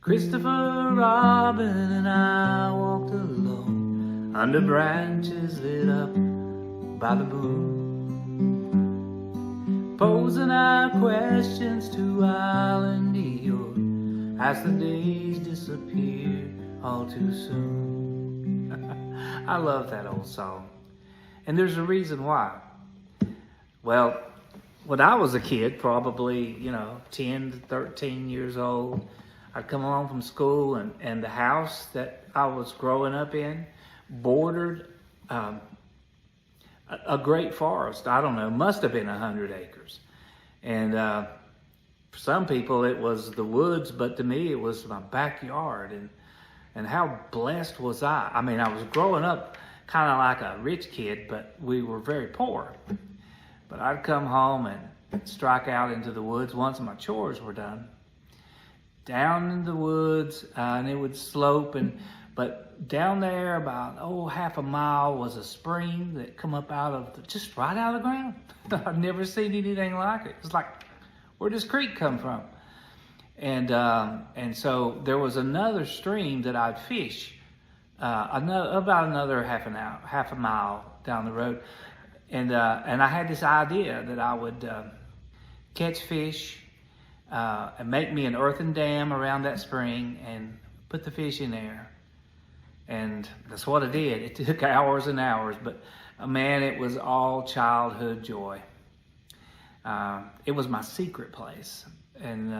Christopher Robin and I walked alone under branches lit up by the moon, posing our questions to Island Eeyore as the days disappear all too soon. I love that old song, and there's a reason why. Well, when I was a kid, probably 10 to 13 years old, I'd come home from school, and the house that I was growing up in bordered a great forest. I don't know, must have been 100 acres. And for some people it was the woods, but to me it was my backyard. And how blessed was I? I mean, I was growing up kind of like a rich kid, but we were very poor. But I'd come home and strike out into the woods once my chores were done. Down in the woods, and it would slope, but down there about half a mile was a spring that come up just right out of the ground. I've never seen anything like it. It's like, where does creek come from? And so there was another stream that I'd fish about another half a mile down the road, and I had this idea that I would catch fish. And make me an earthen dam around that spring and put the fish in there. And that's what I did. It took hours and hours, but man, it was all childhood joy. It was my secret place. And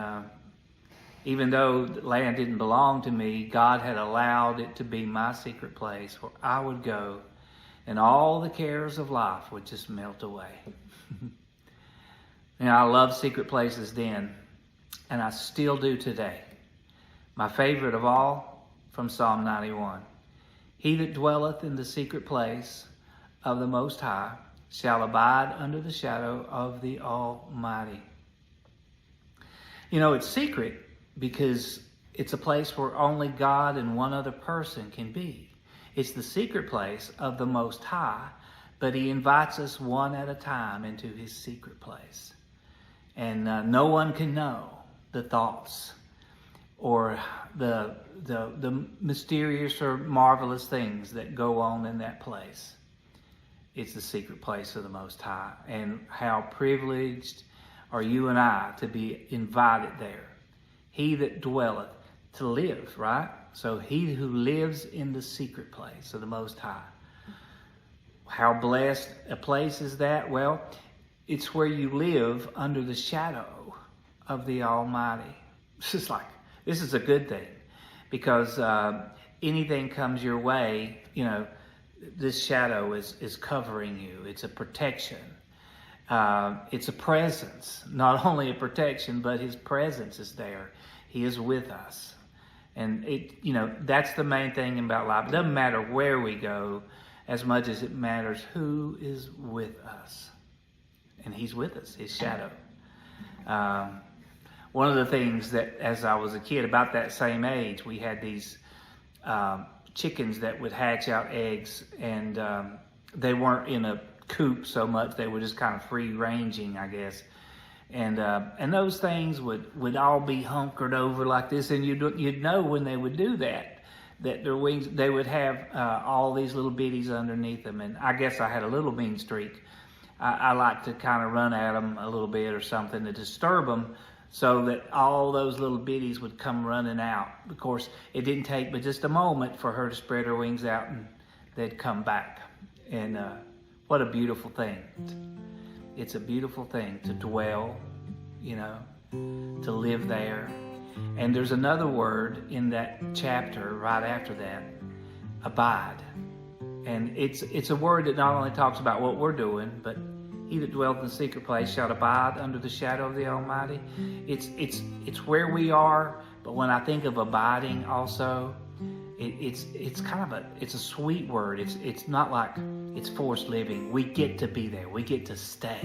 even though the land didn't belong to me, God had allowed it to be my secret place where I would go and all the cares of life would just melt away. I loved secret places then. And I still do today. My favorite of all, from Psalm 91. He that dwelleth in the secret place of the Most High shall abide under the shadow of the Almighty. It's secret because it's a place where only God and one other person can be. It's the secret place of the Most High, but He invites us one at a time into His secret place. And no one can know the thoughts or the mysterious or marvelous things that go on in that place. It's the secret place of the Most High. And how privileged are you and I to be invited there. He that dwelleth, to live, right? So he who lives in the secret place of the Most High. How blessed a place is that? Well, it's where you live under the shadow of the Almighty. This is a good thing, because anything comes your way, this shadow is covering you. It's a protection. It's a presence. Not only a protection, but His presence is there. He is with us. And that's the main thing about life. It doesn't matter where we go as much as it matters who is with us. And He's with us, His shadow. One of the things that, as I was a kid, about that same age, we had these chickens that would hatch out eggs, and they weren't in a coop so much. They were just kind of free ranging, I guess. And those things would all be hunkered over like this, and you'd know when they would do that their wings, they would have all these little bitties underneath them. And I guess I had a little mean streak. I like to kind of run at them a little bit or something to disturb them, so that all those little bitties would come running out. Of course, it didn't take but just a moment for her to spread her wings out, and they'd come back. And what a beautiful thing. It's a beautiful thing to dwell, to live there. And there's another word in that chapter right after that, abide. And it's a word that not only talks about what we're doing, but he that dwelleth in the secret place shall abide under the shadow of the Almighty. It's where we are, but when I think of abiding also, it's kind of a sweet word. It's not like it's forced living. We get to be there. We get to stay.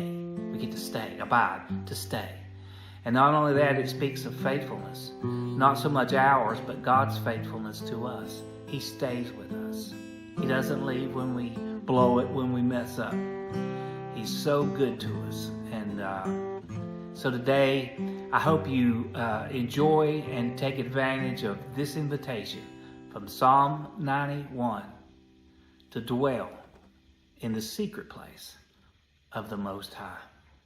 We get to stay. Abide, to stay. And not only that, it speaks of faithfulness. Not so much ours, but God's faithfulness to us. He stays with us. He doesn't leave when we blow it, when we mess up. He's so good to us. And so today, I hope you enjoy and take advantage of this invitation from Psalm 91 to dwell in the secret place of the Most High.